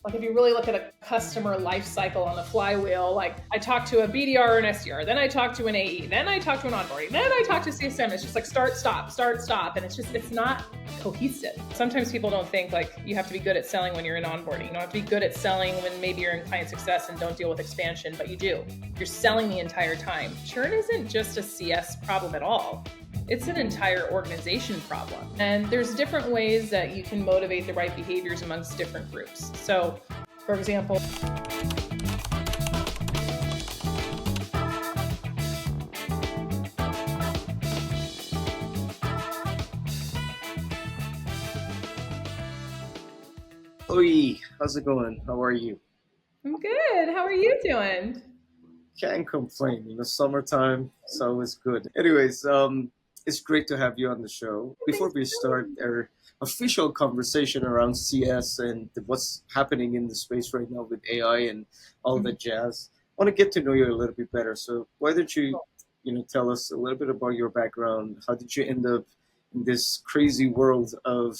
Like if you really look at a customer life cycle on the flywheel, like I talk to a BDR or an SDR, then I talk to an AE, then I talk to an onboarding, then I talk to CSM. It's just like start, stop. And it's not cohesive. Sometimes people don't think like you have to be good at selling when you're in onboarding. You don't have to be good at selling when maybe you're in client success and don't deal with expansion, but you do. You're selling the entire time. Churn isn't just a CS problem at all. It's an entire organization problem. And there's different ways that you can motivate the right behaviors amongst different groups. So, for example, Chloe, how's it going? How are you? I'm good. How are you doing? Can't complain. Summertime, it's always good. Anyways, it's great to have you on the show. Before we start our official conversation around CS and what's happening in the space right now with AI and all the jazz, I want to get to know you a little bit better. So why don't you tell us a little bit about your background? How did you end up in this crazy world of,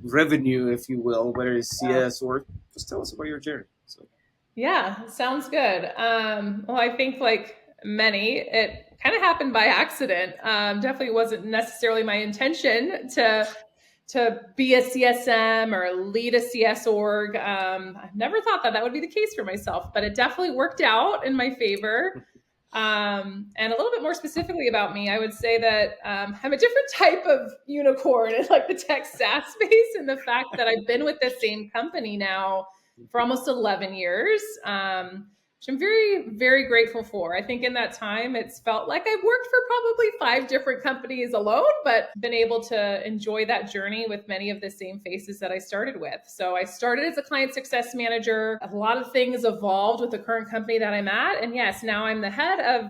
revenue, if you will, whether it's CS or just tell us about your journey. So. Yeah, sounds good. Well, I think like many, it kind of happened by accident. Definitely wasn't necessarily my intention to be a CSM or lead a CS org. I've never thought that would be the case for myself, but it definitely worked out in my favor. And a little bit more specifically about me, I would say that I'm a different type of unicorn in like the tech SaaS space, and the fact that I've been with the same company now for almost 11 years, which I'm very, very grateful for. I think in that time, it's felt like I've worked for probably 5 different companies alone, but been able to enjoy that journey with many of the same faces that I started with. So I started as a client success manager. A lot of things evolved with the current company that I'm at. And yes, now I'm the head of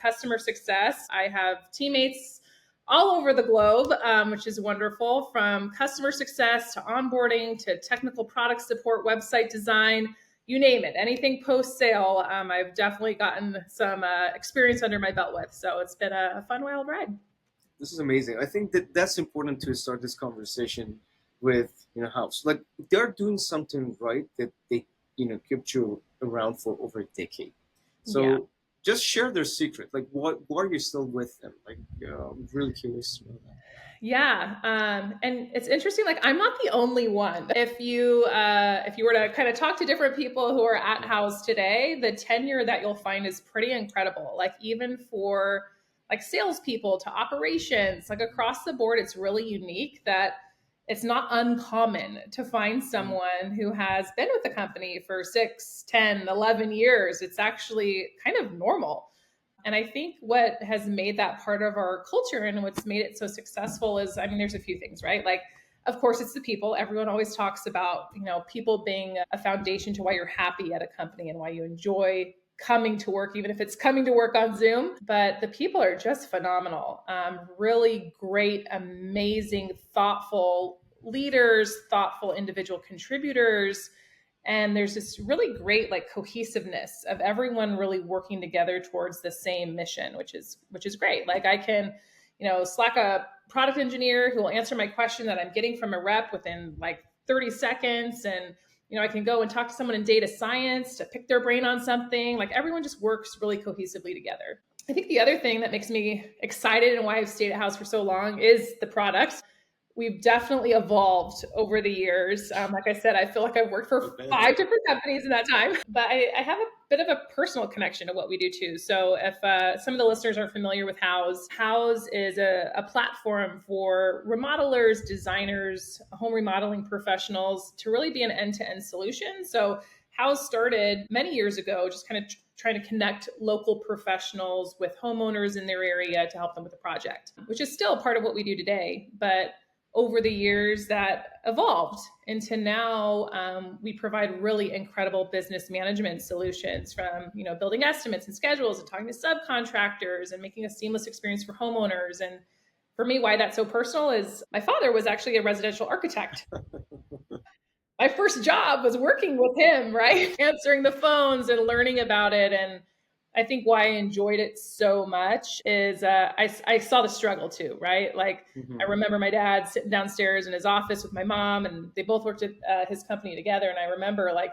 customer success. I have teammates all over the globe, which is wonderful, from customer success to onboarding to technical product support, website design, you name it, anything post-sale. I've definitely gotten some experience under my belt with. So it's been a fun, wild ride. This is amazing. I think that's important to start this conversation with, Houzz. Like they're doing something right that they, kept you around for over a decade. So just share their secret. Like why are you still with them? Like, I'm really curious to know that. Yeah. And it's interesting, like I'm not the only one. If you were to kind of talk to different people who are at Houzz today, the tenure that you'll find is pretty incredible. Like even for like salespeople to operations, like across the board, it's really unique that it's not uncommon to find someone who has been with the company for 6, 10, 11 years. It's actually kind of normal. And I think what has made that part of our culture and what's made it so successful is, there's a few things, right? Like, of course, it's the people. Everyone always talks about, people being a foundation to why you're happy at a company and why you enjoy coming to work, even if it's coming to work on Zoom. But the people are just phenomenal. Really great, amazing, thoughtful leaders, thoughtful individual contributors. And there's this really great like cohesiveness of everyone really working together towards the same mission, which is great. Like I can, Slack a product engineer who will answer my question that I'm getting from a rep within like 30 seconds. And, I can go and talk to someone in data science to pick their brain on something. Like everyone just works really cohesively together. I think the other thing that makes me excited and why I've stayed at Houzz for so long is the product. We've definitely evolved over the years. Like I said, I feel like I've worked for 5 different companies in that time, but I have a bit of a personal connection to what we do too. So if some of the listeners aren't familiar with Houzz is a platform for remodelers, designers, home remodeling professionals to really be an end-to-end solution. So Houzz started many years ago, just kind of trying to connect local professionals with homeowners in their area to help them with the project, which is still part of what we do today. But over the years that evolved into now, we provide really incredible business management solutions from, building estimates and schedules and talking to subcontractors and making a seamless experience for homeowners. And for me, why that's so personal is my father was actually a residential architect. My first job was working with him, right? Answering the phones and learning about it. And I think why I enjoyed it so much is I saw the struggle too, right? Like Hmm. I remember my dad sitting downstairs in his office with my mom, and they both worked at his company together. And I remember like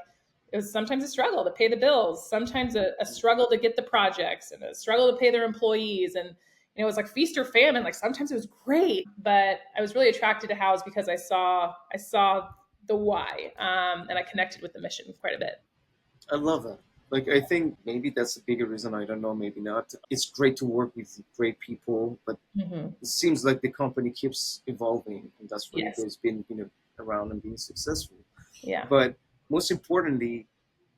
it was sometimes a struggle to pay the bills, sometimes a struggle to get the projects, and a struggle to pay their employees. And it was like feast or famine. Like sometimes it was great, but I was really attracted to Houzz because I saw the why, and I connected with the mission quite a bit. I love that. Like, I think maybe that's a bigger reason. I don't know, maybe not. It's great to work with great people, but Mm-hmm. it seems like the company keeps evolving, and that's why you Yes. guys been around and being successful. Yeah. But most importantly,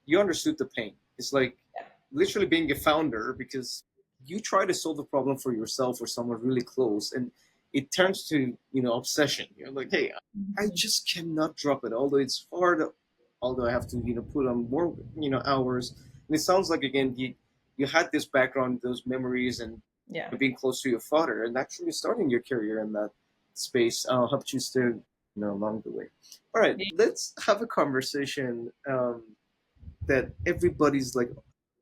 you understood the pain. It's like Yeah. literally being a founder because you try to solve a problem for yourself or someone really close, and it turns to obsession. You're like, hey, I Mhm. just cannot drop it, although it's hard, although I have to put on more hours. And it sounds like again you had this background, those memories, and Yeah. being close to your father, and actually starting your career in that space helped you still along the way. All right, Yeah. let's have a conversation that everybody's like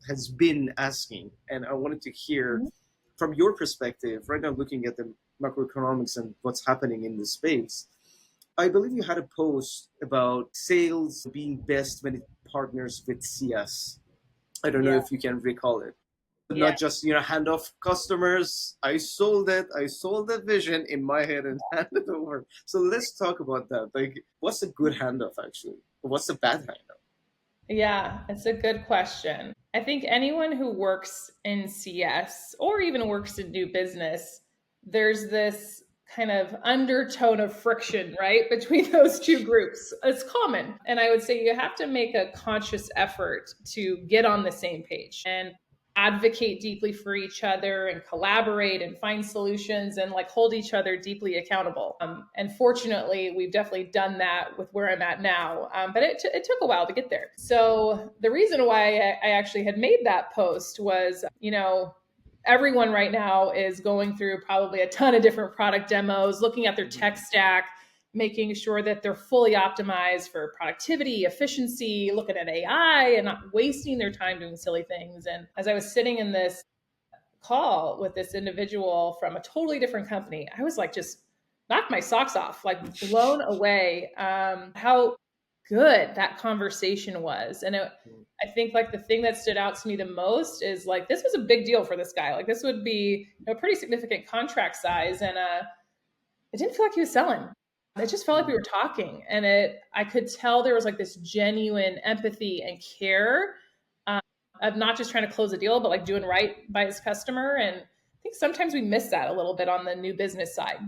has been asking, and I wanted to hear Mhm. from your perspective right now, looking at the macroeconomics and what's happening in the space. I believe you had a post about sales being best when it partners with CS. I don't know Yeah. if you can recall it. Yeah. Not just hand off customers. I sold it. I sold the vision in my head and hand it over. So let's talk about that. Like, what's a good handoff actually? What's a bad handoff? Yeah, it's a good question. I think anyone who works in CS or even works in new business, there's this kind of undertone of friction, right, between those two groups. It's common. And I would say you have to make a conscious effort to get on the same page and advocate deeply for each other and collaborate and find solutions and like hold each other deeply accountable. And fortunately, we've definitely done that with where I'm at now. But it took a while to get there. So the reason why I actually had made that post was, everyone right now is going through probably a ton of different product demos, looking at their tech stack, making sure that they're fully optimized for productivity, efficiency, looking at AI and not wasting their time doing silly things. And as I was sitting in this call with this individual from a totally different company, I was like, just knocked my socks off, like blown away how good that conversation was. And I think like the thing that stood out to me the most is like this was a big deal for this guy. Like this would be a pretty significant contract size, and it didn't feel like he was selling. It just felt like we were talking, and I could tell there was like this genuine empathy and care um, of not just trying to close a deal, but like doing right by his customer. And I think sometimes we miss that a little bit on the new business side.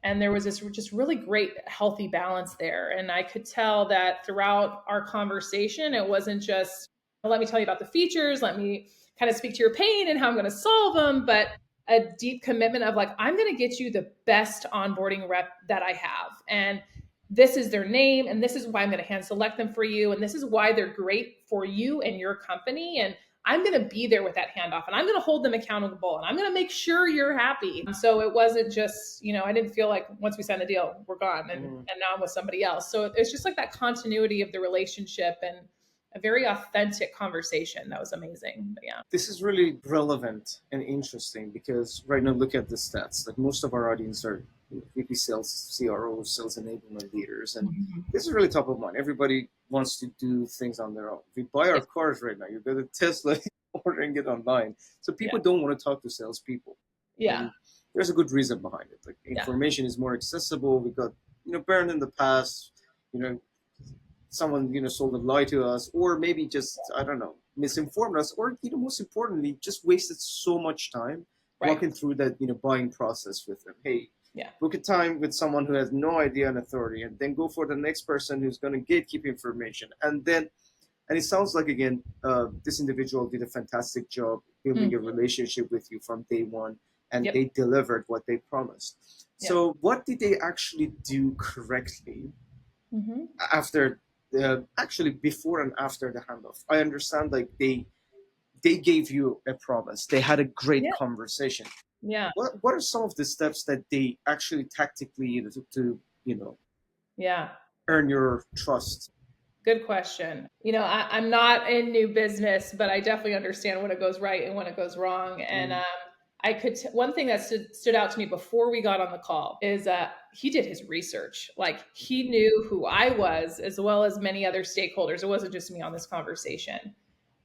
And there was this just really great, healthy balance there. And I could tell that throughout our conversation, it wasn't just, well, let me tell you about the features, let me kind of speak to your pain and how I'm going to solve them, but a deep commitment of like, I'm going to get you the best onboarding rep that I have. And this is their name, and this is why I'm going to hand select them for you. And this is why they're great for you and your company. And I'm going to be there with that handoff, and I'm going to hold them accountable, and I'm going to make sure you're happy. So it wasn't just, I didn't feel like once we signed the deal, we're gone and now I'm with somebody else. So it's just like that continuity of the relationship and a very authentic conversation. That was amazing. But yeah. This is really relevant and interesting because right now, look at the stats. Like most of our audience are VP sales, CROs, sales enablement leaders, and Mhm. this is really top of mind. Everybody wants to do things on their own. We buy our Yes. cars right now. You go to Tesla, ordering it online. So Yeah. people don't want to talk to salespeople, Yeah. and there's a good reason behind it. Like Yeah. information is more accessible. We got burned in the past. You know, someone sold a lie to us, or maybe just I don't know misinformed us, or most importantly just wasted so much time Right. walking through that buying process with them. Hey, Yeah. book a time with someone who has no idea and authority, and then go for the next person who's going to gatekeep information, and it sounds like again this individual did a fantastic job building a Mhm. relationship with you from day one, and Yep. they delivered what they promised. Yep. So what did they actually do correctly Hmm. after actually before and after the handoff? I understand like they gave you a promise, they had a great Yeah. conversation. Yeah. What are some of the steps that they actually tactically took to Yeah. earn your trust? Good question. I'm not in new business, but I definitely understand when it goes right and when it goes wrong. And one thing that stood out to me before we got on the call is he did his research. Like, he knew who I was as well as many other stakeholders. It wasn't just me on this conversation.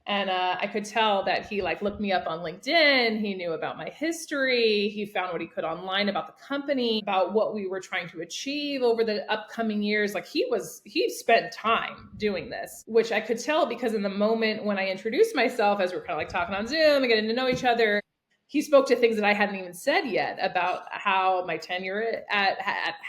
And I could tell that he looked me up on LinkedIn. He knew about my history. He found what he could online about the company, about what we were trying to achieve over the upcoming years. Like, he spent time doing this, which I could tell because in the moment when I introduced myself, as we're kind of talking on Zoom and getting to know each other, he spoke to things that I hadn't even said yet about how my tenure at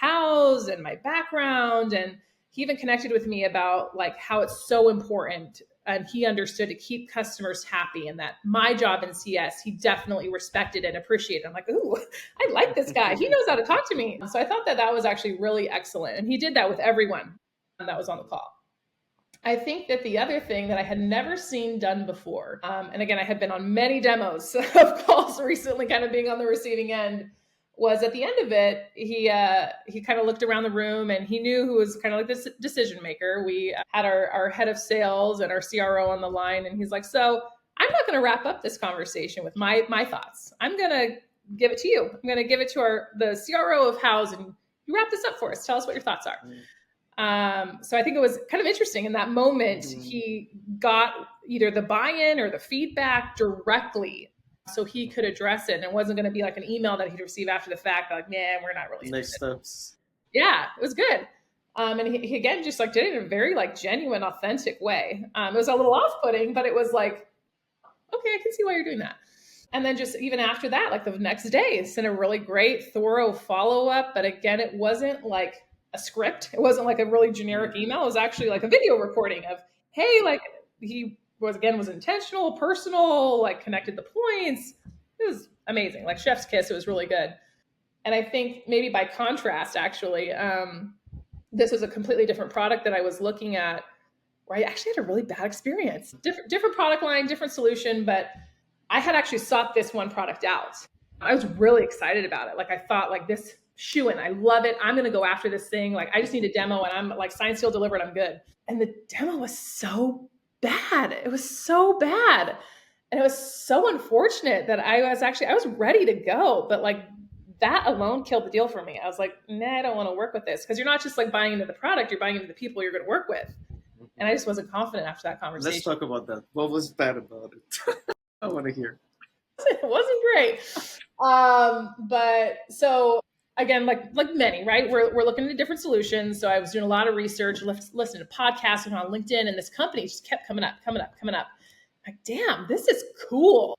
Houzz and my background. And he even connected with me about how it's so important, and he understood, to keep customers happy, and that my job in CS, he definitely respected and appreciated. I'm like, ooh, I like this guy. He knows how to talk to me. So I thought that was actually really excellent. And he did that with everyone that was on the call. I think that the other thing that I had never seen done before, and again, I had been on many demos of calls recently, kind of being on the receiving end, was at the end of it, he kind of looked around the room, and he knew who was kind of this decision maker. We had our head of sales and our CRO on the line, and he's like, so I'm not going to wrap up this conversation with my thoughts. I'm going to give it to you. I'm going to give it to the CRO of Houzz, and you wrap this up for us. Tell us what your thoughts are. So I think it was kind of interesting in that moment. He got either the buy-in or the feedback directly, so he could address it, and it wasn't going to be an email that he'd receive after the fact, man, we're not really next steps. Yeah, it was good. And he again just did it in a very genuine, authentic way. It was a little off-putting, but it was okay, I can see why you're doing that. And then just even after that, the next day, sent a really great, thorough follow-up. But again, it wasn't a script. It wasn't a really generic email. It was actually a video recording of, hey, he was intentional, personal, connected the points. It was amazing. Chef's kiss. It was really good. And I think maybe by contrast, actually, this was a completely different product that I was looking at, where I actually had a really bad experience. Different product line, different solution, but I had actually sought this one product out. I was really excited about it. I thought this shoo-in, I love it. I'm going to go after this thing. I just need a demo, and I'm signed, sealed, delivered. I'm good. And the demo was so bad. It was so bad. And it was so unfortunate that I was ready to go, but that alone killed the deal for me. I was like, nah, I don't want to work with this, because you're not just buying into the product, you're buying into the people you're going to work with. And I just wasn't confident after that conversation. Let's talk about that. What was bad about it? I want to hear. It wasn't great. But so again, like many, right? We're looking at different solutions. So I was doing a lot of research, listening to podcasts and on LinkedIn, and this company just kept coming up. Like, damn, this is cool.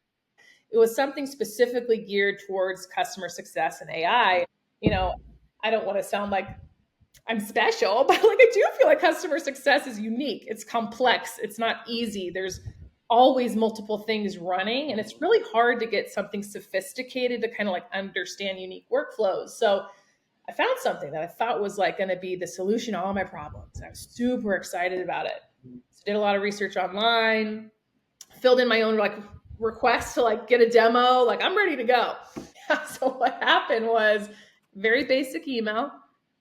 It was something specifically geared towards customer success and AI. I don't want to sound like I'm special, but I do feel like customer success is unique. It's complex. It's not easy. There's always multiple things running, and it's really hard to get something sophisticated to kind of understand unique workflows. So I found something that I thought was going to be the solution to all my problems. And I was super excited about it. So did a lot of research online, filled in my own request to get a demo. I'm ready to go. So what happened was very basic email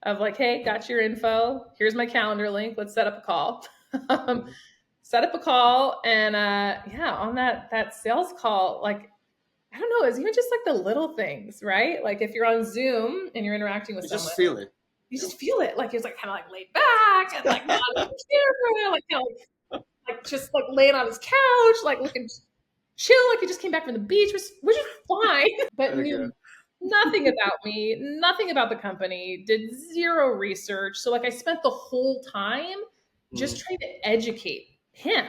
of hey, got your info. Here's my calendar link. Let's set up a call. Set up a call, and on that sales call, I don't know, it's even just the little things, right? If you're on Zoom and you're interacting with someone, just feel it. You just feel it. It's kind of laid back and not on the camera, just laying on his couch, looking chill, he just came back from the beach, which is fine, but knew nothing about me, nothing about the company, did zero research. So I spent the whole time just trying to educate him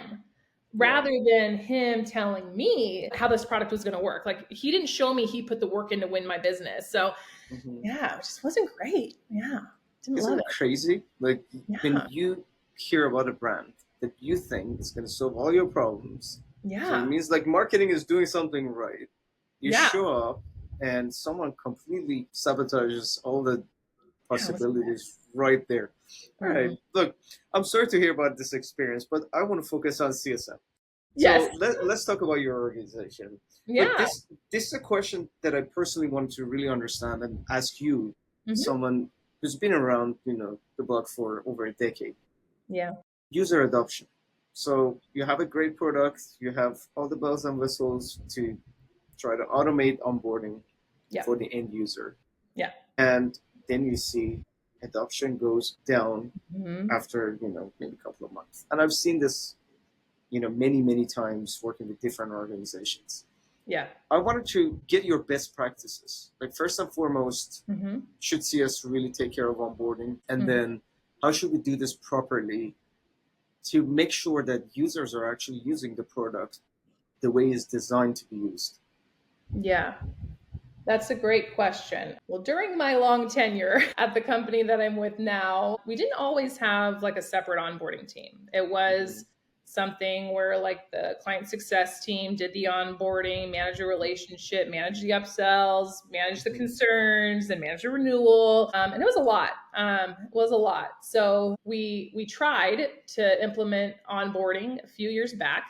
rather than him telling me how this product was going to work. He didn't show me he put the work in to win my business. So it just wasn't great. Didn't Isn't love it crazy? When you hear about a brand that you think is going to solve all your problems, so it means marketing is doing something right. You show up and someone completely sabotages all the possibilities right there. All right. Look, I'm sorry to hear about this experience, but I want to focus on CSM. Yes. So let's talk about your organization. Yeah. Look, this is a question that I personally wanted to really understand and ask you, someone who's been around, the block for over a decade. Yeah. user adoption. So you have a great product, you have all the bells and whistles to try to automate onboarding Yeah. for the end user. Yeah. And then you see adoption goes down Hmm. after, maybe a couple of months. And I've seen this, many, many times working with different organizations. Yeah. I wanted to get your best practices. Like first and foremost, Hmm. should CS really take care of onboarding? And Hmm. then how should we do this properly to make sure that users are actually using the product the way it's designed to be used? Yeah. That's a great question. Well, during my long tenure at the company that I'm with now, we didn't always have like a separate onboarding team. It Mm-hmm. was something where like the client success team did the onboarding, manage the relationship, manage the upsells, manage the Mm-hmm. concerns, and manage the renewal. And it was a lot. It was a lot. So we tried to implement onboarding a few years back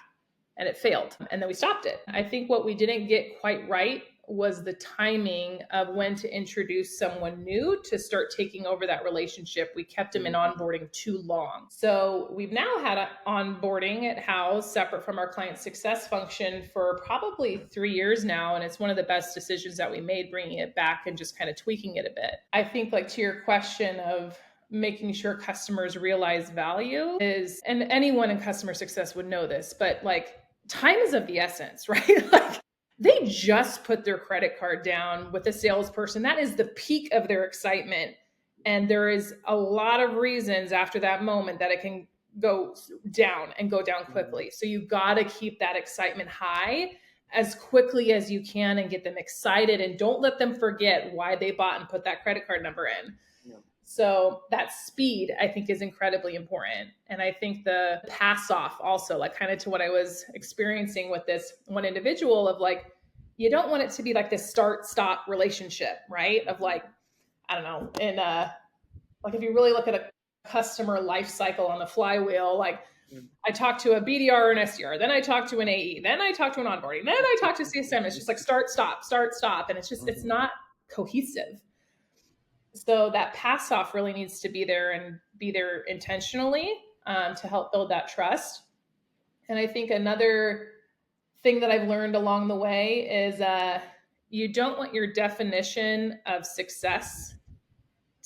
and it failed. And then we stopped it. I think what we didn't get quite right was the timing of when to introduce someone new to start taking over that relationship. We kept them in onboarding too long. So we've now had onboarding at Houzz separate from our client success function for probably 3 years now. And it's one of the best decisions that we made, bringing it back and just kind of tweaking it a bit. I think like to your question of making sure customers realize value is, and anyone in customer success would know this, but like time is of the essence, right? Like they just put their credit card down with a salesperson. That is the peak of their excitement. And there is a lot of reasons after that moment that it can go down and go down quickly. So you got to keep that excitement high as quickly as you can and get them excited, and don't let them forget why they bought and put that credit card number in. Yeah. So that speed, I think, is incredibly important. And I think the pass off also, like kind of to what I was experiencing with this one individual of like, you don't want it to be like this start stop relationship, right? Of like, I don't know, and like if you really look at a customer life cycle on the flywheel, like I talk to a BDR or an SDR, then I talk to an AE, then I talk to an onboarding, then I talk to CSM. It's just like start, stop. And it's just, it's not cohesive. So that pass off really needs to be there and be there intentionally to help build that trust. And I think another thing that I've learned along the way is you don't want your definition of success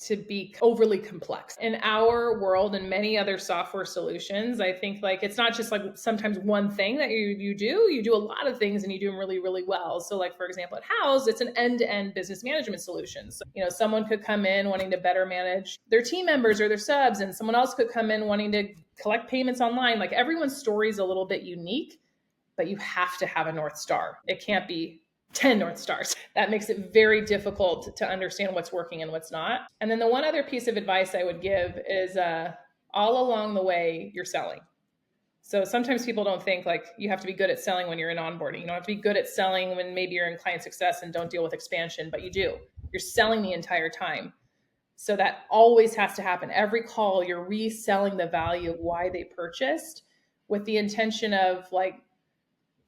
to be overly complex. In our world and many other software solutions, I think like it's not just like sometimes one thing that you do a lot of things and you do them really, really well. So like, for example, at Houzz, it's an end-to-end business management solution. So, someone could come in wanting to better manage their team members or their subs, and someone else could come in wanting to collect payments online. Like everyone's story is a little bit unique, but you have to have a North Star. It can't be 10 North Stars. That makes it very difficult to understand what's working and what's not. And then the one other piece of advice I would give is all along the way, you're selling. So sometimes people don't think like you have to be good at selling when you're in onboarding. You don't have to be good at selling when maybe you're in client success and don't deal with expansion, but you do. You're selling the entire time. So that always has to happen. Every call, you're reselling the value of why they purchased with the intention of like,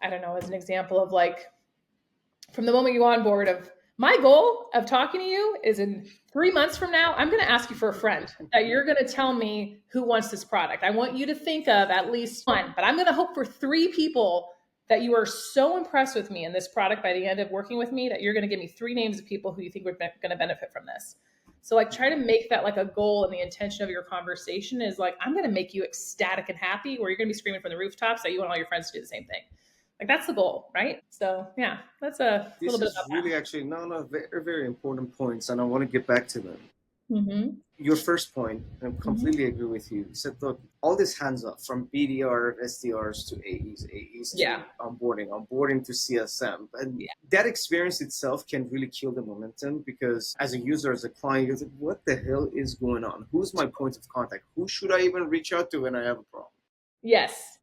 I don't know, as an example of like, from the moment you onboard of my goal of talking to you is in 3 months from now, I'm going to ask you for a friend that you're going to tell me who wants this product. I want you to think of at least one, but I'm going to hope for 3 people that you are so impressed with me in this product by the end of working with me that you're going to give me 3 names of people who you think are going to benefit from this. So like try to make that like a goal, and the intention of your conversation is like, I'm going to make you ecstatic and happy, where you're going to be screaming from the rooftops that you want all your friends to do the same thing. Like that's the goal, right? So yeah, that's a This little bit is about really actually no very, very important points, and I want to get back to them. that. Mm-hmm. Your first point, I completely agree with you. You said, look, all this hands off from BDR, SDRs to AEs to onboarding to CSM. And that experience itself can really kill the momentum, because as a user, as a client, you're like, what the hell is going on? Who's my point of contact? Who should I even reach out to when I have a problem? Yes.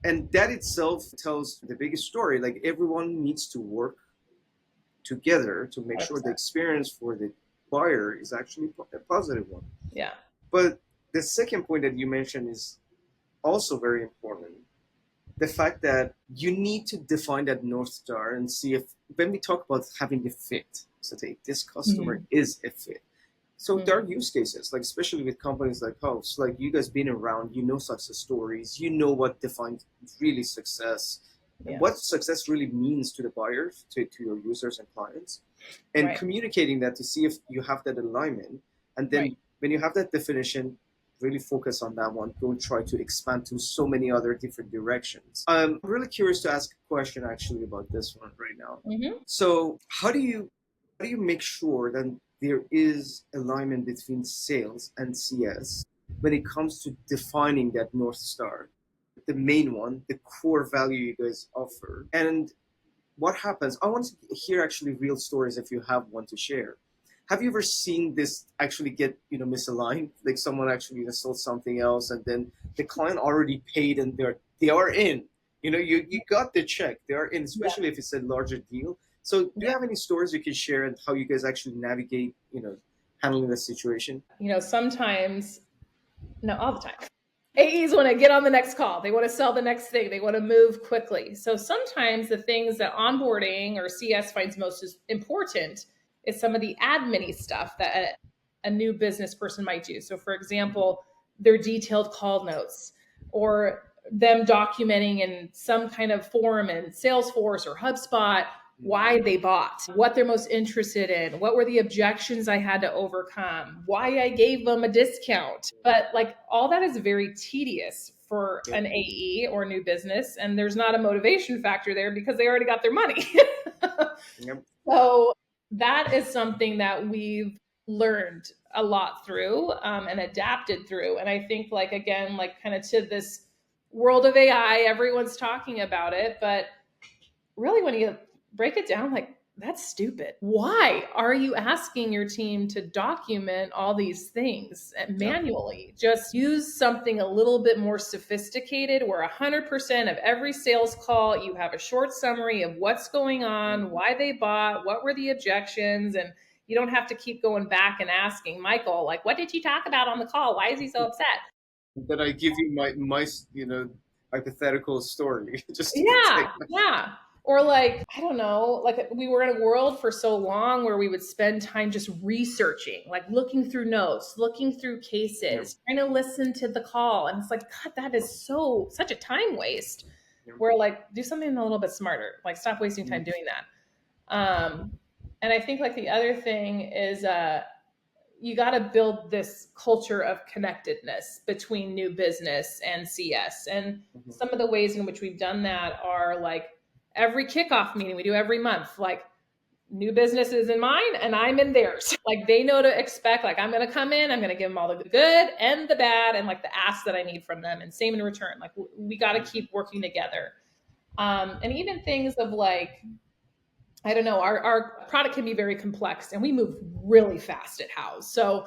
And that itself tells the biggest story. Like everyone needs to work together to make sure the experience for the buyer is actually a positive one. Yeah. But the second point that you mentioned is also very important. The fact that you need to define that North Star and see if, when we talk about having a fit, so this customer is a fit. So there are use cases, like especially with companies like Houzz, like you guys been around, you know success stories, you know what defines really success, and Yeah. what success really means to the buyers, to your users and clients, and Right. communicating that to see if you have that alignment. And Right. then when you have that definition, really focus on that one. Don't try to expand to so many other different directions. I'm really curious to ask a question actually about this one right now. Hmm. So how do you make sure that there is alignment between sales and CS when it comes to defining that North Star, the main one, the core value you guys offer? And what happens? I want to hear actually real stories if you have one to share. Have you ever seen this actually get misaligned? Like someone actually sold something else, and then the client already paid, and they are in. You got the check. They are in, Yeah. especially if it's a larger deal. So, do you Yeah. have any stories you can share and how you guys actually navigate, handling the situation? Sometimes, no, all the time. AEs want to get on the next call. They want to sell the next thing. They want to move quickly. So sometimes the things that onboarding or CS finds most important is some of the admin stuff that a new business person might do. So for example, their detailed call notes or them documenting in some kind of form in Salesforce or HubSpot why they bought, what they're most interested in, what were the objections I had to overcome, why I gave them a discount. But like all that is very tedious for an AE or new business. And there's not a motivation factor there because they already got their money. Yep. So that is something that we've learned a lot through and adapted through. And I think, like, again, like kind of to this world of AI, everyone's talking about it. But really, when you break it down, like, that's stupid. Why are you asking your team to document all these things manually? Just use something a little bit more sophisticated where 100% of every sales call, you have a short summary of what's going on, why they bought, what were the objections, and you don't have to keep going back and asking Michael, like, what did you talk about on the call? Why is he so upset? Then I give you my hypothetical story just to Yeah, protect my. yeah. Or like, I don't know, like we were in a world for so long where we would spend time just researching, like looking through notes, looking through Yeah. cases, trying to listen to the call. And it's like, God, that is such a time waste. Yeah. Where like do something a little bit smarter. Like stop wasting time doing that. And I think like the other thing is you got to build this culture of connectedness between new business and CS. And some of the ways in which we've done that are like every kickoff meeting we do every month, like new business is in mine and I'm in theirs. Like they know to expect, like I'm going to come in, I'm going to give them all the good and the bad and like the ask that I need from them and same in return. Like we got to keep working together. And even things of like, I don't know, our product can be very complex and we move really fast at Houzz. So,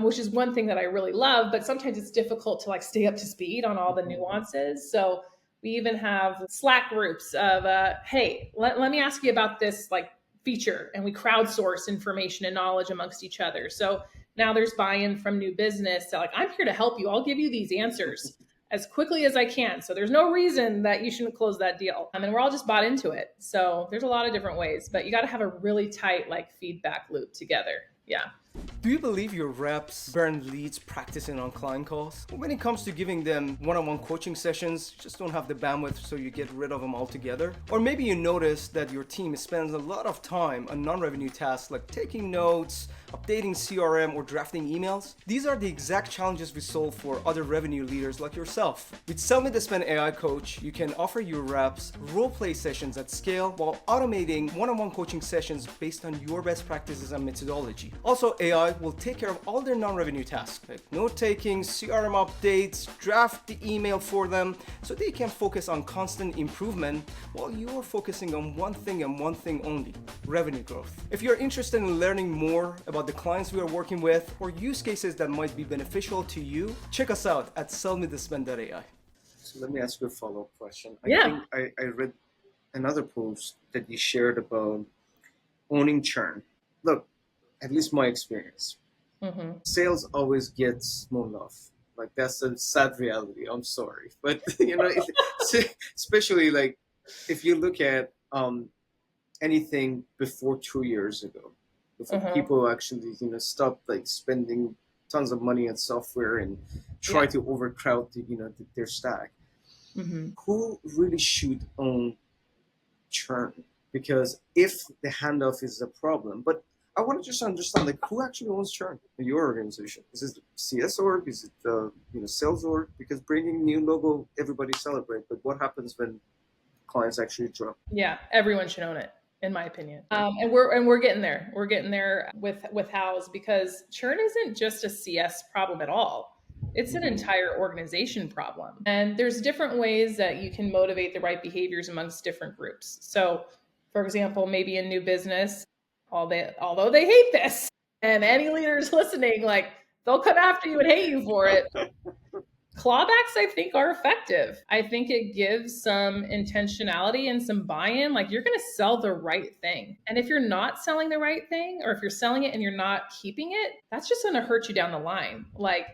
which is one thing that I really love, but sometimes it's difficult to like stay up to speed on all the nuances. So we even have Slack groups of, hey, let me ask you about this like feature, and we crowdsource information and knowledge amongst each other. So now there's buy-in from new business. So like, I'm here to help you. I'll give you these answers as quickly as I can. So there's no reason that you shouldn't close that deal. I mean, we're all just bought into it. So there's a lot of different ways, but you got to have a really tight like feedback loop together. Yeah. Do you believe your reps burn leads practicing on client calls? When it comes to giving them one-on-one coaching sessions, you just don't have the bandwidth, so you get rid of them altogether? Or maybe you notice that your team spends a lot of time on non-revenue tasks like taking notes, updating CRM, or drafting emails? These are the exact challenges we solve for other revenue leaders like yourself. With SellMeThisPen AI Coach, you can offer your reps role-play sessions at scale while automating one-on-one coaching sessions based on your best practices and methodology. Also, AI will take care of all their non-revenue tasks, like note-taking, CRM updates, draft the email for them, so they can focus on constant improvement while you're focusing on one thing and one thing only: revenue growth. If you're interested in learning more about the clients we are working with or use cases that might be beneficial to you, check us out at SellMeThisPen.ai. So let me ask you a follow-up question. Yeah. I think I read another post that you shared about owning churn. Look, at least my experience, sales always gets more love. Like that's a sad reality. I'm sorry, but especially like if you look at anything before 2 years ago, before people actually, stop like spending tons of money on software and try to overcrowd their stack. Who really should own churn? Because if the handoff is a problem, but I want to just understand, like, who actually owns churn in your organization? Is it CS org? Is it the sales org? Because bringing new logo, everybody celebrate, but what happens when clients actually drop? Yeah, everyone should own it, in my opinion. And we're getting there. We're getting there with Houzz, because churn isn't just a CS problem at all. It's an entire organization problem. And there's different ways that you can motivate the right behaviors amongst different groups. So, for example, maybe in new business, although they hate this, and any leaders listening, like, they'll come after you and hate you for it. Clawbacks, I think, are effective. I think it gives some intentionality and some buy-in. Like, you're going to sell the right thing. And if you're not selling the right thing, or if you're selling it and you're not keeping it, that's just going to hurt you down the line. Like,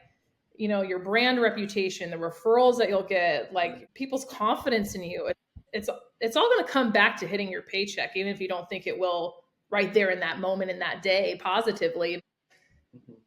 your brand reputation, the referrals that you'll get, like people's confidence in you. It's all going to come back to hitting your paycheck, even if you don't think it will right there in that moment, in that day, positively.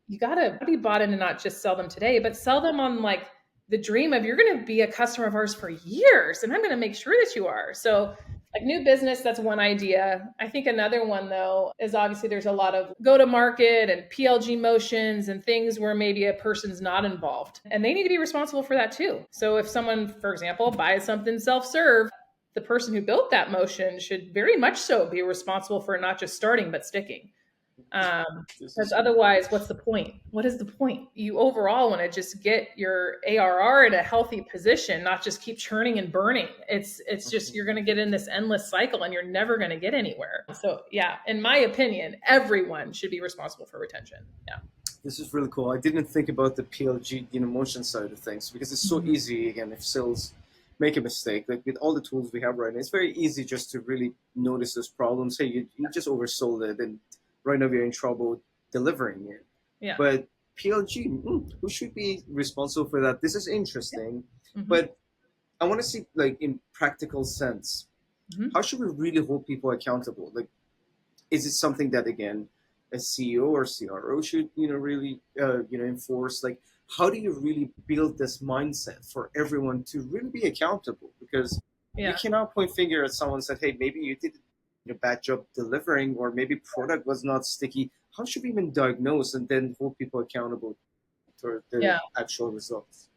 You got to be bought in to not just sell them today, but sell them on like the dream of, you're going to be a customer of ours for years, and I'm going to make sure that you are. So like new business, that's one idea. I think another one, though, is obviously there's a lot of go-to-market and PLG motions and things where maybe a person's not involved, and they need to be responsible for that too. So if someone, for example, buys something self-serve, the person who built that motion should very much so be responsible for not just starting, but sticking. Because otherwise, what's the point? What is the point? You overall want to just get your ARR in a healthy position, not just keep churning and burning. It's just, you're going to get in this endless cycle and you're never going to get anywhere. So yeah, in my opinion, everyone should be responsible for retention. Yeah. This is really cool. I didn't think about the PLG, motion side of things, because it's so easy, again, if sales make a mistake, like with all the tools we have right now, it's very easy just to really notice those problems. Hey, you just oversold it, and right now we're in trouble delivering it. Yeah. But PLG, who should be responsible for that? This is interesting, but I want to see, like, in practical sense, how should we really hold people accountable? Like, is it something that, again, a CEO or CRO should, really, enforce? Like, how do you really build this mindset for everyone to really be accountable? Because you cannot point finger at someone and say, hey, maybe you did a bad job delivering, or maybe product was not sticky. How should we even diagnose and then hold people accountable for their actual results?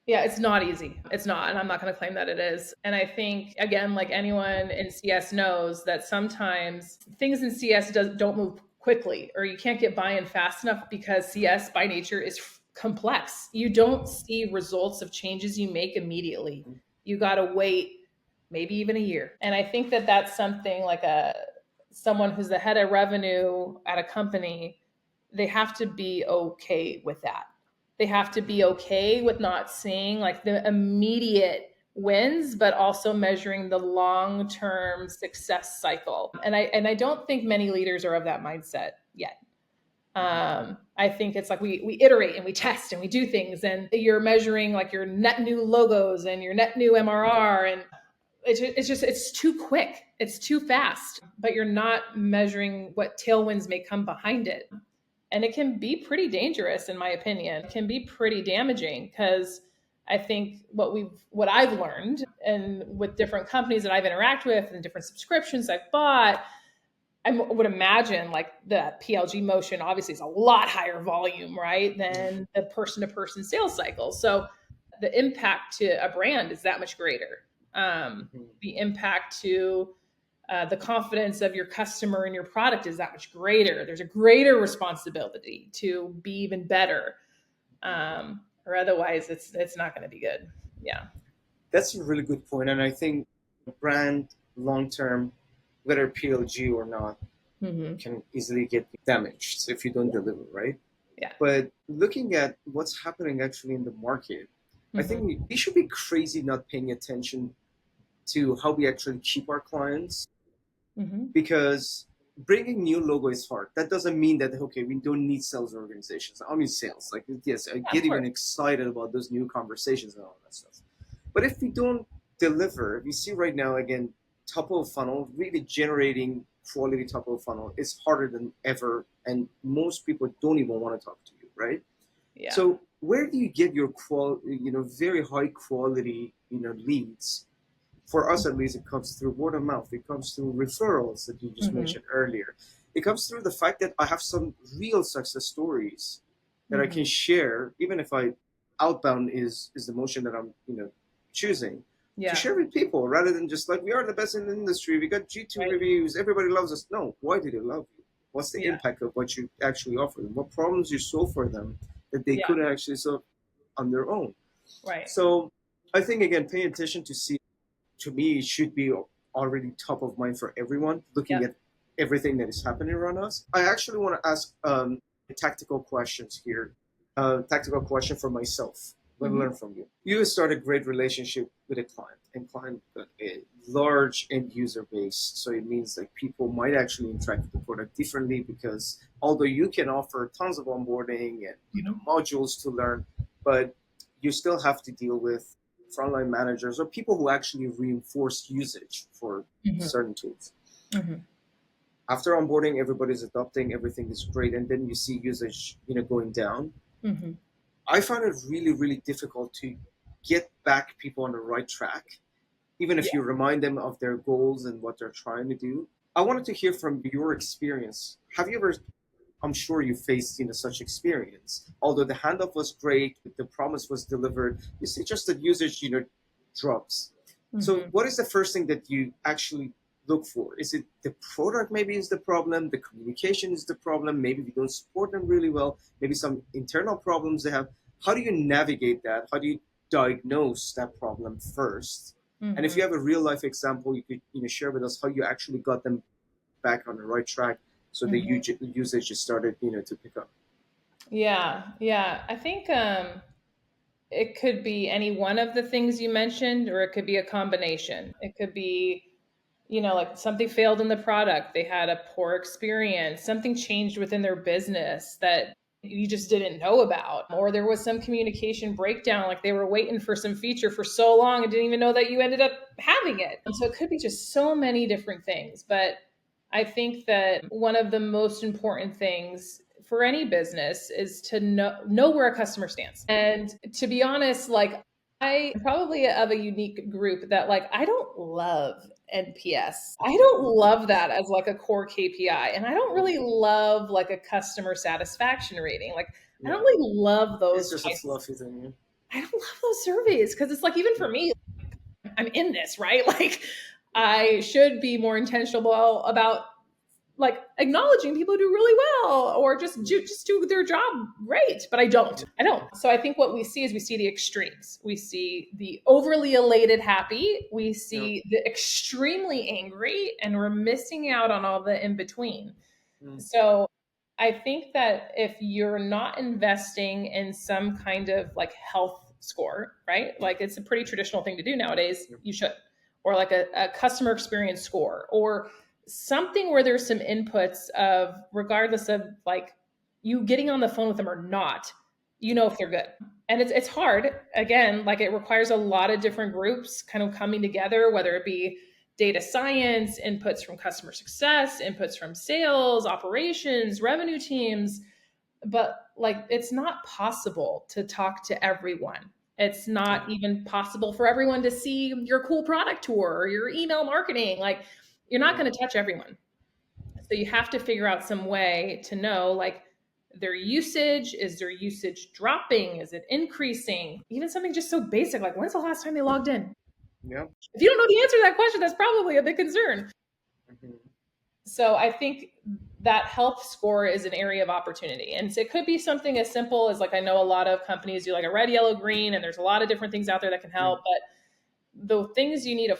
Yeah, it's not easy. It's not, and I'm not going to claim that it is. And I think, again, like anyone in CS knows, that sometimes things in CS don't move quickly, or you can't get buy-in fast enough, because CS by nature is complex. You don't see results of changes you make immediately. You got to wait maybe even a year. And I think that that's something like someone who's the head of revenue at a company, they have to be okay with that. They have to be okay with not seeing like the immediate wins, but also measuring the long-term success cycle. And I don't think many leaders are of that mindset yet. I think it's like we iterate and we test and we do things, and you're measuring like your net new logos and your net new MRR, and it's too quick. It's too fast, but you're not measuring what tailwinds may come behind it. And it can be pretty dangerous, in my opinion. It can be pretty damaging, because I think what I've learned, and with different companies that I've interacted with and different subscriptions I've bought, I would imagine like the PLG motion obviously is a lot higher volume, right, than the person-to-person sales cycle. So the impact to a brand is that much greater. The impact to the confidence of your customer and your product is that much greater. There's a greater responsibility to be even better, or otherwise it's not going to be good. Yeah, that's a really good point, and I think brand long term, whether PLG or not, can easily get damaged if you don't deliver, right? Yeah. But looking at what's happening actually in the market, I think we should be crazy not paying attention to how we actually keep our clients, because bringing new logo is hard. That doesn't mean that, okay, we don't need sales organizations. I mean sales, like, yes, I get even excited about those new conversations and all that stuff. But if we don't deliver, we see right now, again, top of funnel really generating quality top of funnel is harder than ever, and most people don't even want to talk to you, right? Yeah. So where do you get your very high quality, leads? For us, at least, it comes through word of mouth. It comes through referrals that you just mentioned earlier. It comes through the fact that I have some real success stories that I can share, even if outbound is the motion that I'm, choosing to share with people, rather than just like, we are the best in the industry. We got G2 reviews. Everybody loves us. No, why do they love you? What's the impact of what you actually offer them? What problems you solve for them that they couldn't actually solve on their own? Right. So I think, again, paying attention to see, to me, it should be already top of mind for everyone looking at everything that is happening around us. I actually want to ask tactical questions here. Tactical question for myself. I want to learn from you. You start a great relationship with a client, and client got a large end user base. So it means like people might actually interact with the product differently, because although you can offer tons of onboarding and modules to learn, but you still have to deal with frontline managers or people who actually reinforce usage for certain tools. After onboarding, everybody's adopting, everything is great, and then you see usage, going down. I found it really, really difficult to get back people on the right track, even if you remind them of their goals and what they're trying to do. I wanted to hear from your experience. Have you ever, I'm sure you faced, such experience. Although the handoff was great, the promise was delivered, you see just that usage, drops. So what is the first thing that you actually look for? Is it the product maybe is the problem? The communication is the problem? Maybe we don't support them really well. Maybe some internal problems they have. How do you navigate that? How do you diagnose that problem first? And if you have a real life example, you could share with us how you actually got them back on the right track, so the usage just started to pick up. I think it could be any one of the things you mentioned, or it could be a combination. It could be, like something failed in the product, they had a poor experience, something changed within their business that you just didn't know about, or there was some communication breakdown, like they were waiting for some feature for so long and didn't even know that you ended up having it. And so it could be just so many different things. But I think that one of the most important things for any business is to know where a customer stands. And to be honest, like I probably of a unique group that like I don't love NPS. I don't love that as like a core KPI. And I don't really love like a customer satisfaction rating. Like I don't really love those. It's just a fluffy thing. I don't love those surveys, because it's like, even for me, I'm in this, right? Like I should be more intentional about like acknowledging people who do really well, or just do their job great, but I don't. So I think what we see is we see the extremes. We see the overly elated happy, we see the extremely angry, and we're missing out on all the in between. So I think that if you're not investing in some kind of like health score, right? Like it's a pretty traditional thing to do nowadays, you should, or like a customer experience score, or something where there's some inputs of, regardless of like you getting on the phone with them or not, if they're good. And it's hard. Again, like it requires a lot of different groups kind of coming together, whether it be data science, inputs from customer success, inputs from sales, operations, revenue teams. But like, it's not possible to talk to everyone. It's not even possible for everyone to see your cool product tour or your email marketing. Like, you're not going to touch everyone. So you have to figure out some way to know like their usage. Is their usage dropping? Is it increasing? Even something just so basic, like when's the last time they logged in? Yeah. If you don't know the answer to that question, that's probably a big concern. So I think that health score is an area of opportunity. And so it could be something as simple as like, I know a lot of companies do like a red, yellow, green, and there's a lot of different things out there that can help. But the things you need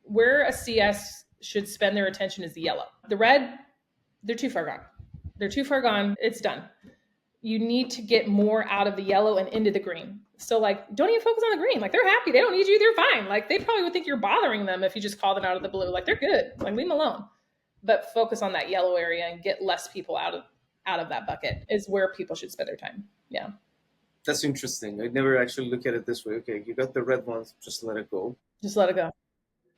where a CS should spend their attention is the yellow. The red, they're too far gone. It's done. You need to get more out of the yellow and into the green. So like, don't even focus on the green. Like they're happy. They don't need you. They're fine. Like they probably would think you're bothering them if you just call them out of the blue. Like they're good. Like leave them alone. But focus on that yellow area and get less people out of that bucket is where people should spend their time. Yeah. That's interesting. I never actually look at it this way. Okay, you got the red ones, just let it go. Just let it go.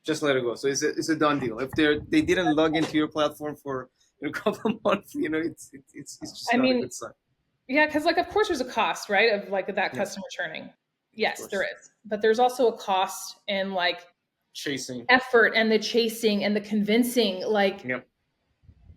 Just let it go. So it's a done deal. If they didn't log into your platform for a couple of months, it's just I not a mean, good sign. yeah, because like of course there's a cost, right, of like that Yeah, customer churning. of Yes, there course. is, but there's also a cost in like Chasing. effort and the chasing and the convincing, like, Yep.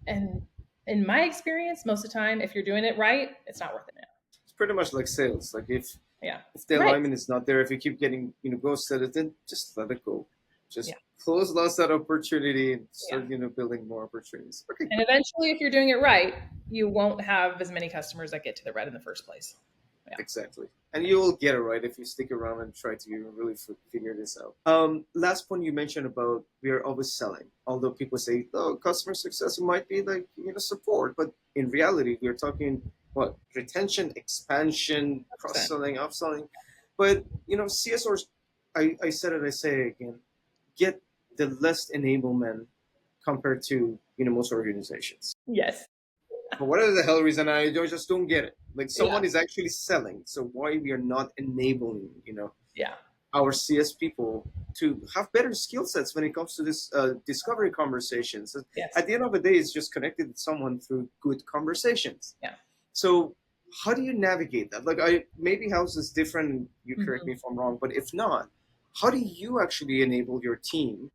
and in my experience, most of the time, if you're doing it right, it's not worth it. It's pretty much like sales. Like if Yeah, the right. alignment is not there, if you keep getting ghosted, then just let it go. Just Yeah. lost that opportunity and start building more opportunities. Okay. And eventually, if you're doing it right, you won't have as many customers that get to the red in the first place. Yeah. Exactly. And you will get it right if you stick around and try to really figure this out. Last point you mentioned about we are always selling. Although people say, oh, customer success might be like, support. But in reality, we're talking what? Retention, expansion, 100%. cross-selling, upselling. But, CSRs, I said it, I say it again, get the less enablement compared to, most organizations. Yes. For whatever the hell reason, I just don't get it. Like someone Yeah. is actually selling, so why we are not enabling, Yeah. our CS people to have better skill sets when it comes to this discovery conversations. Yes. At the end of the day, it's just connected with someone through good conversations. Yeah. So how do you navigate that? Like maybe Houzz is different. You correct me if I'm wrong, but if not, how do you actually enable your team?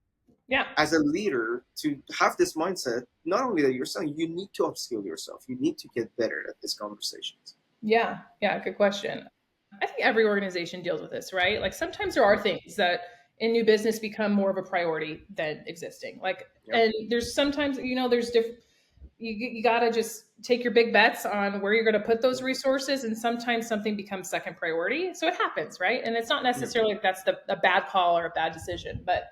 Yeah. As a leader to have this mindset, not only that you're selling, you need to upskill yourself. You need to get better at these conversations. Yeah. Yeah. Good question. I think every organization deals with this, right? Like sometimes there are things that in new business become more of a priority than existing. Like, and there's sometimes, there's different, you got to just take your big bets on where you're going to put those resources. And sometimes something becomes second priority. So it happens, right? And it's not necessarily like that's a bad call or a bad decision, but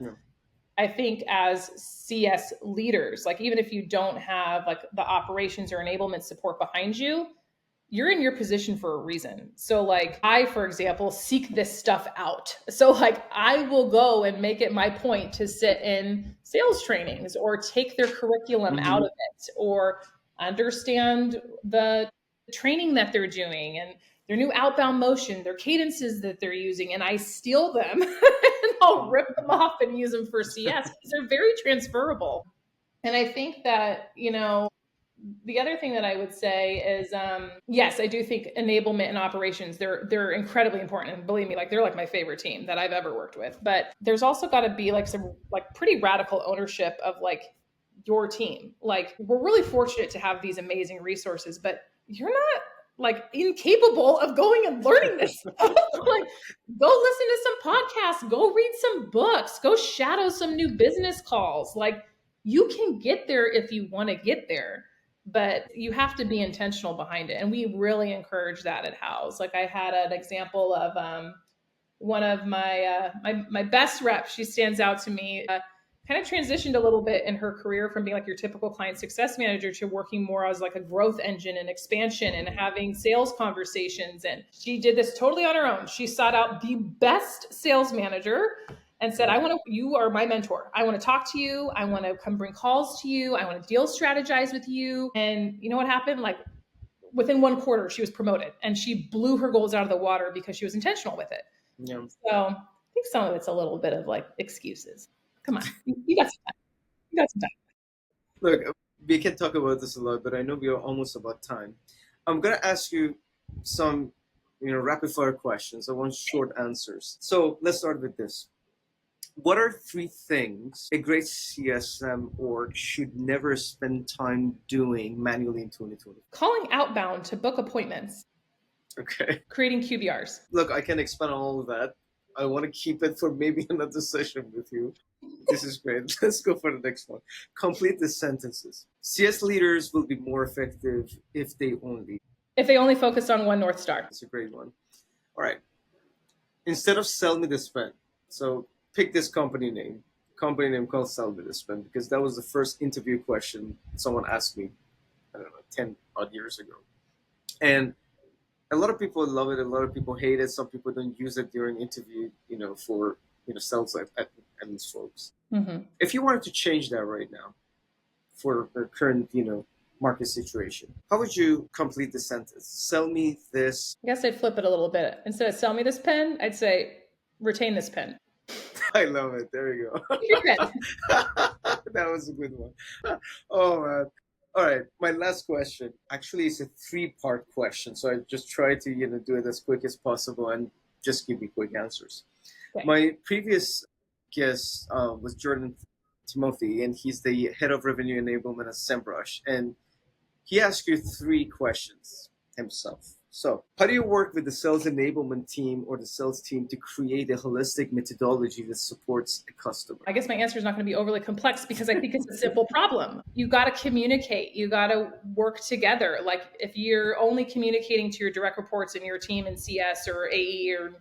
I think as CS leaders, like even if you don't have like the operations or enablement support behind you, you're in your position for a reason. So like I, for example, seek this stuff out. So like I will go and make it my point to sit in sales trainings or take their curriculum out of it or understand the training that they're doing and their new outbound motion, their cadences that they're using, and I steal them and I'll rip them off and use them for CS because they're very transferable. And I think that, the other thing that I would say is, yes, I do think enablement and operations, they're incredibly important. And believe me, like they're like my favorite team that I've ever worked with. But there's also got to be like some like pretty radical ownership of like your team. Like we're really fortunate to have these amazing resources, but you're not like incapable of going and learning this stuff. Like go listen to some podcasts, go read some books, go shadow some new business calls. Like you can get there if you want to get there, but you have to be intentional behind it. And we really encourage that at Houzz. Like I had an example of one of my best reps. She stands out to me. Kind of transitioned a little bit in her career from being like your typical client success manager to working more as like a growth engine and expansion and having sales conversations. And she did this totally on her own. She sought out the best sales manager and said, you are my mentor. I want to talk to you. I want to come bring calls to you. I want to deal strategize with you. And you know what happened? Like within 1 quarter, she was promoted and she blew her goals out of the water because she was intentional with it. Yeah. So I think some of it's a little bit of like excuses. Come on, you got some time. You got some time. Look, we can talk about this a lot, but I know we are almost about time. I'm gonna ask you some, rapid fire questions. I want short answers. So let's start with this. What are 3 things a great CSM org should never spend time doing manually in 2020? Calling outbound to book appointments. Okay. Creating QBRs. Look, I can expand on all of that. I want to keep it for maybe another session with you. This is great. Let's go for the next one. Complete the sentences. CS leaders will be more effective if they only focus on one North Star. That's a great one. All right. Instead of SellMeThisPen, so pick this company name called SellMeThisPen, because that was the first interview question someone asked me, 10 odd years ago. And a lot of people love it. A lot of people hate it. Some people don't use it during interview, for, sales at these folks. Mm-hmm. If you wanted to change that right now for the current, market situation, how would you complete the sentence? Sell me this. I guess I'd flip it a little bit. Instead of sell me this pen, I'd say retain this pen. I love it. There you go. You're good. That was a good one. Oh man. All right. My last question actually is a three-part question. So I just try to, do it as quick as possible and just give you quick answers. Okay. My previous guest was Jordan Timothy, and he's the head of revenue enablement at SEMrush. And he asked you three questions himself. So, how do you work with the sales enablement team or the sales team to create a holistic methodology that supports a customer? I guess my answer is not going to be overly complex because I think it's a simple problem. You got to communicate. You got to work together. Like if you're only communicating to your direct reports in your team in CS or AE or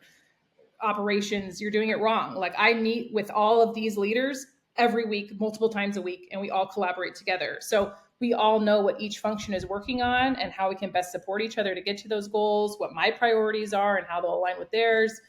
operations, you're doing it wrong. Like I meet with all of these leaders every week, multiple times a week, and we all collaborate together. So we all know what each function is working on and how we can best support each other to get to those goals, what my priorities are and how they'll align with theirs.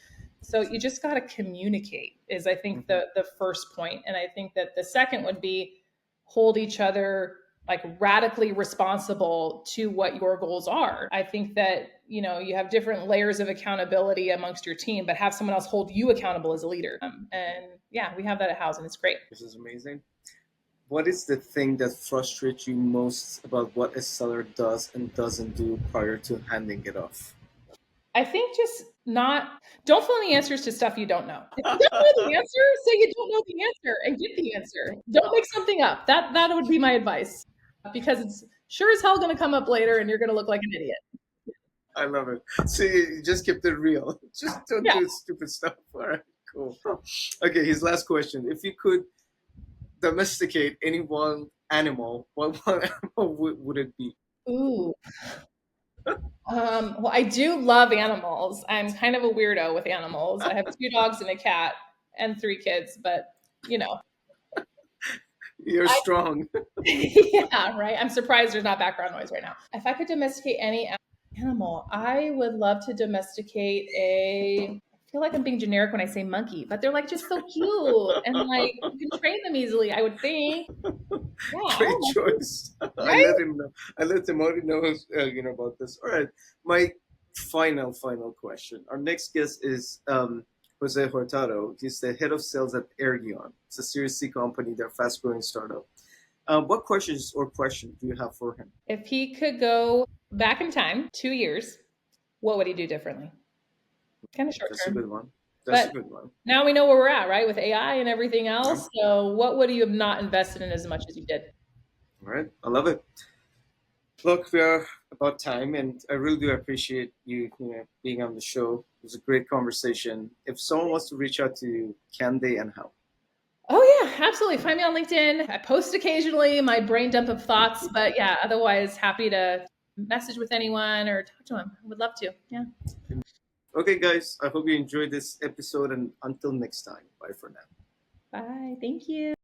So you just got to communicate is I think the first point. And I think that the second would be hold each other like radically responsible to what your goals are. I think that, you have different layers of accountability amongst your team, but have someone else hold you accountable as a leader. And yeah, we have that at Houzz and it's great. This is amazing. What is the thing that frustrates you most about what a seller does and doesn't do prior to handing it off? I think just don't fill in the answers to stuff you don't know. If you don't know the answer, say you don't know the answer and get the answer. Don't make something up. That would be my advice because it's sure as hell going to come up later and you're going to look like an idiot. I love it. See, you just kept it real. Just don't do stupid stuff. All right, cool. Okay, his last question. If you could domesticate any one animal, what one animal would it be? Ooh. Well, I do love animals. I'm kind of a weirdo with animals. I have 2 dogs and a cat and 3 kids, but You're strong. yeah, right. I'm surprised there's not background noise right now. If I could domesticate any animal, I would love to domesticate I feel like I'm being generic when I say monkey, but they're like just so cute and like you can train them easily, I would think. Yeah, Great choice. right? I let Timothy know, about this. All right. My final question. Our next guest is Jose Hurtado. He's the head of sales at Ergion. It's a Series C company. They're a fast-growing startup. What question do you have for him? If he could go back in time 2 years, what would he do differently? Kind of short term. That's a good one. Now we know where we're at, right? With AI and everything else. Yeah. So what would you have not invested in as much as you did? All right. I love it. Look, we are about time, and I really do appreciate you, being on the show. It was a great conversation. If someone wants to reach out to you, can they and how? Oh, yeah, absolutely. Find me on LinkedIn. I post occasionally my brain dump of thoughts, but yeah, otherwise happy to message with anyone or talk to them. I would love to. Yeah. Okay, guys, I hope you enjoyed this episode, and until next time, bye for now. Bye. Thank you.